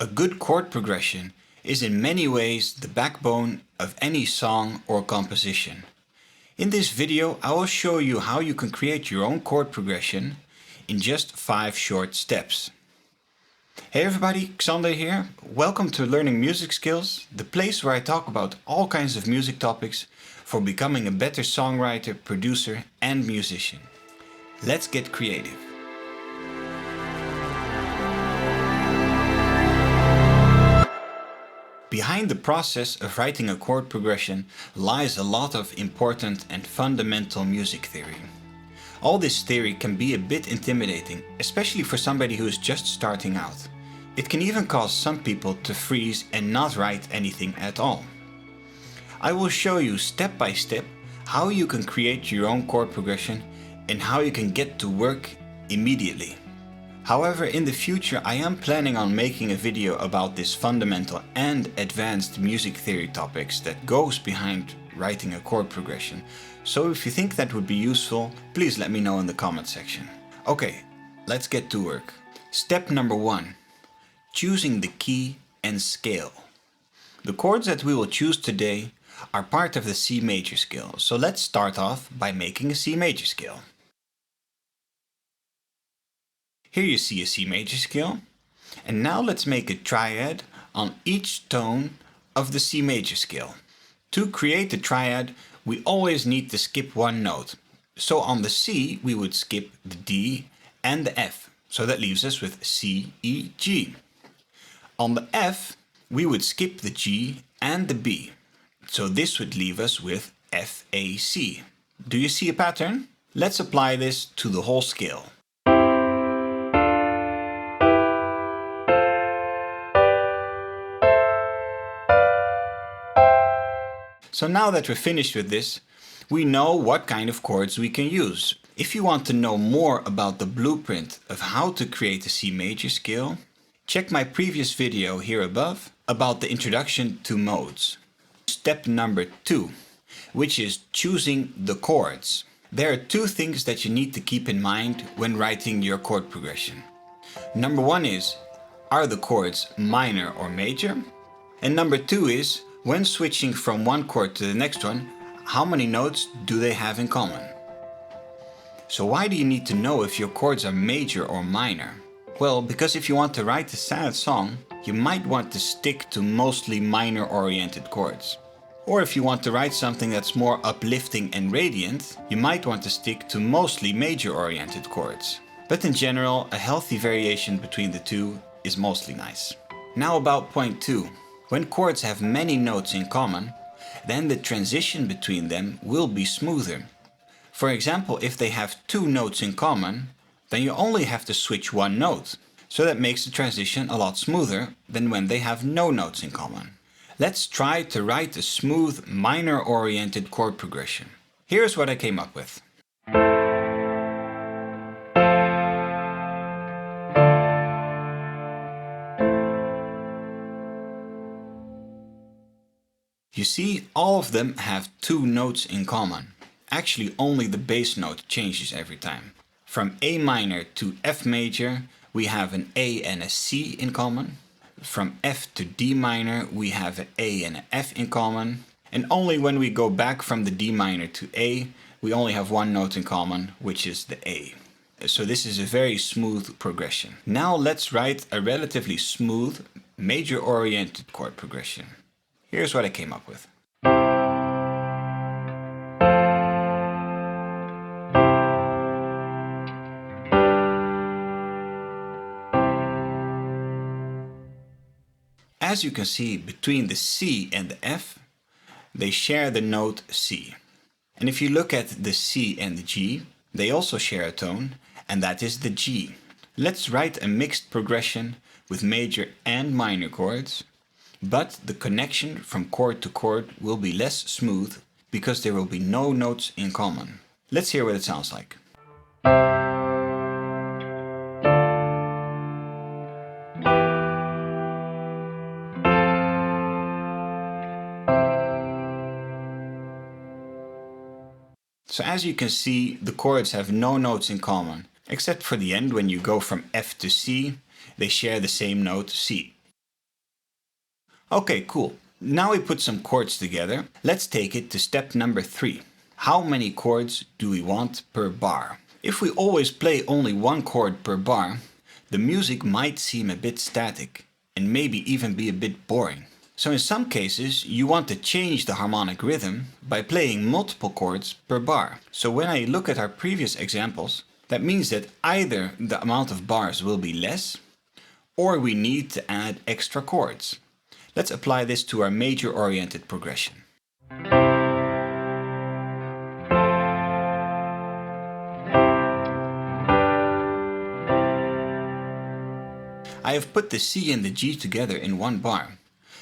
A good chord progression is in many ways the backbone of any song or composition. In this video I will show you how you can create your own chord progression in just 5 short steps. Hey everybody, Xander here. Welcome to Learning Music Skills, the place where I talk about all kinds of music topics for becoming a better songwriter, producer and musician. Let's get creative. Behind the process of writing a chord progression lies a lot of important and fundamental music theory. All this theory can be a bit intimidating, especially for somebody who is just starting out. It can even cause some people to freeze and not write anything at all. I will show you step by step how you can create your own chord progression and how you can get to work immediately. However, in the future I am planning on making a video about this fundamental and advanced music theory topics that goes behind writing a chord progression. So if you think that would be useful, please let me know in the comment section. Okay, let's get to work. Step number 1. Choosing the key and scale. The chords that we will choose today are part of the C major scale. So let's start off by making a C major scale. Here you see a C major scale, and now let's make a triad on each tone of the C major scale. To create the triad, we always need to skip one note. So on the C we would skip the D and the F, so that leaves us with C, E, G. On the F we would skip the G and the B, so this would leave us with F, A, C. Do you see a pattern? Let's apply this to the whole scale. So now that we're finished with this, we know what kind of chords we can use. If you want to know more about the blueprint of how to create a C major scale, check my previous video here above about the introduction to modes. Step number 2, which is choosing the chords. There are 2 things that you need to keep in mind when writing your chord progression. Number 1 is, are the chords minor or major? And number 2 is, when switching from one chord to the next one, how many notes do they have in common? So why do you need to know if your chords are major or minor? Well, because if you want to write a sad song, you might want to stick to mostly minor oriented chords. Or if you want to write something that's more uplifting and radiant, you might want to stick to mostly major oriented chords. But in general, a healthy variation between the two is mostly nice. Now about point 2. When chords have many notes in common, then the transition between them will be smoother. For example, if they have 2 notes in common, then you only have to switch one note. So that makes the transition a lot smoother than when they have no notes in common. Let's try to write a smooth, minor-oriented chord progression. Here's what I came up with. You see, all of them have 2 notes in common. Actually, only the bass note changes every time. From A minor to F major, we have an A and a C in common. From F to D minor, we have an A and an F in common. And only when we go back from the D minor to A, we only have one note in common, which is the A. So this is a very smooth progression. Now let's write a relatively smooth, major-oriented chord progression. Here's what I came up with. As you can see, between the C and the F, they share the note C. And if you look at the C and the G, they also share a tone, and that is the G. Let's write a mixed progression with major and minor chords. But the connection from chord to chord will be less smooth because there will be no notes in common. Let's hear what it sounds like. So as you can see, the chords have no notes in common, except for the end when you go from F to C, they share the same note C. Okay, cool. Now we put some chords together. Let's take it to step number 3. How many chords do we want per bar? If we always play only one chord per bar, the music might seem a bit static and maybe even be a bit boring. So in some cases you want to change the harmonic rhythm by playing multiple chords per bar. So when I look at our previous examples, that means that either the amount of bars will be less or we need to add extra chords. Let's apply this to our major-oriented progression. I have put the C and the G together in one bar,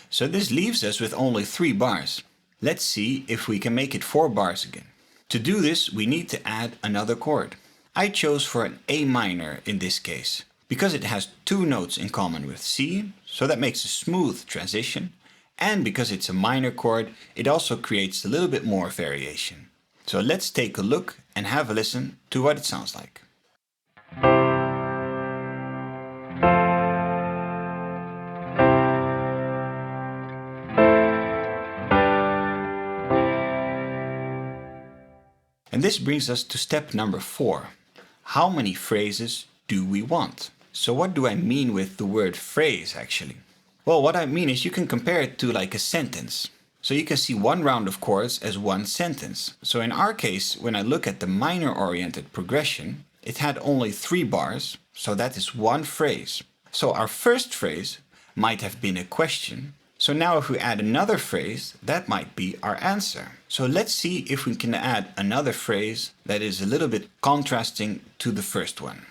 so this leaves us with only 3 bars. Let's see if we can make it 4 bars again. To do this, we need to add another chord. I chose for an A minor in this case, because it has 2 notes in common with C, so that makes a smooth transition, and because it's a minor chord, it also creates a little bit more variation. So let's take a look and have a listen to what it sounds like. And this brings us to step number 4. How many phrases do we want? So what do I mean with the word phrase actually? Well, what I mean is you can compare it to like a sentence. So you can see one round of chords as one sentence. So in our case, when I look at the minor-oriented progression, it had only 3 bars, so that is one phrase. So our first phrase might have been a question. So now if we add another phrase, that might be our answer. So let's see if we can add another phrase that is a little bit contrasting to the first one.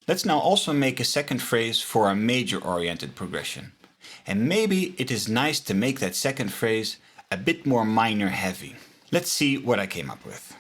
Let's now also make a second phrase for our major-oriented progression. And maybe it is nice to make that second phrase a bit more minor-heavy. Let's see what I came up with.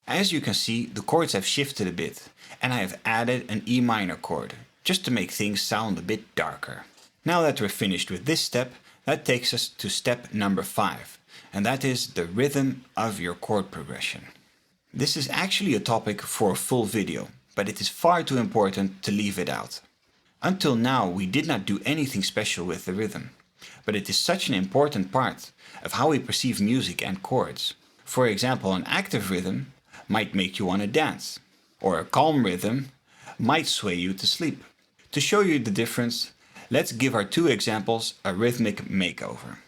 As you can see, the chords have shifted a bit, and I have added an E minor chord, just to make things sound a bit darker. Now that we're finished with this step, that takes us to step number 5, and that is the rhythm of your chord progression. This is actually a topic for a full video, but it is far too important to leave it out. Until now, we did not do anything special with the rhythm, but it is such an important part of how we perceive music and chords. For example, an active rhythm might make you want to dance, or a calm rhythm might sway you to sleep. To show you the difference, let's give our 2 examples a rhythmic makeover.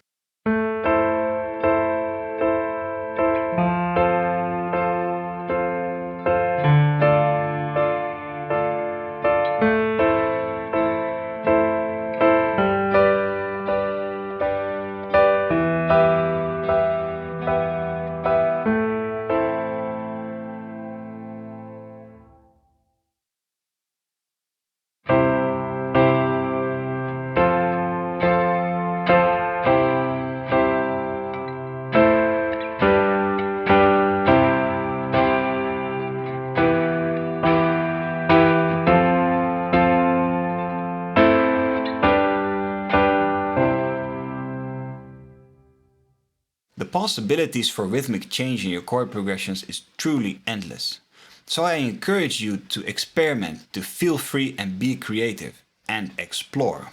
The possibilities for rhythmic change in your chord progressions is truly endless. So I encourage you to experiment, to feel free and be creative, and explore.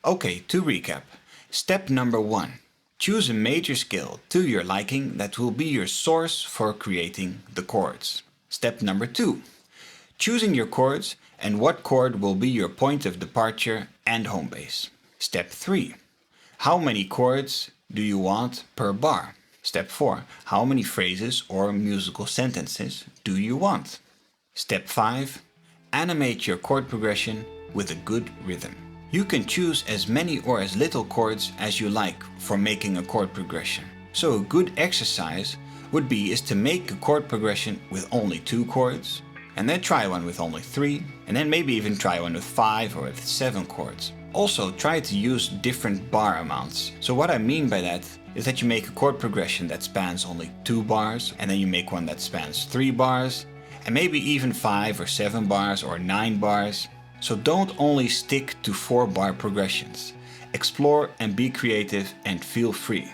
Okay, to recap. Step number 1. Choose a major scale to your liking that will be your source for creating the chords. Step number 2. Choosing your chords and what chord will be your point of departure and home base. Step 3. How many chords do you want per bar? Step 4. How many phrases or musical sentences do you want? Step 5. Animate your chord progression with a good rhythm. You can choose as many or as little chords as you like for making a chord progression. So a good exercise would be is to make a chord progression with only 2 chords, and then try one with only 3, and then maybe even try one with 5 or with 7 chords. Also try to use different bar amounts. So what I mean by that is that you make a chord progression that spans only 2 bars, and then you make one that spans 3 bars, and maybe even 5 or 7 bars or 9 bars. So don't only stick to 4 bar progressions. Explore and be creative and feel free.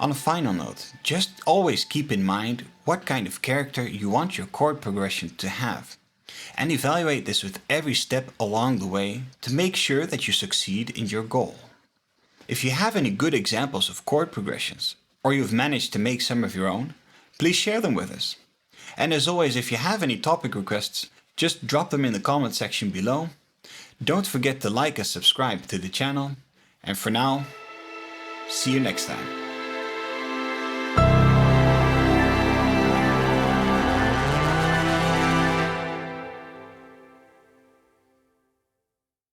On a final note, just always keep in mind what kind of character you want your chord progression to have. And evaluate this with every step along the way to make sure that you succeed in your goal. If you have any good examples of chord progressions, or you've managed to make some of your own, please share them with us. And as always, if you have any topic requests, just drop them in the comment section below. Don't forget to like and subscribe to the channel. And for now, see you next time.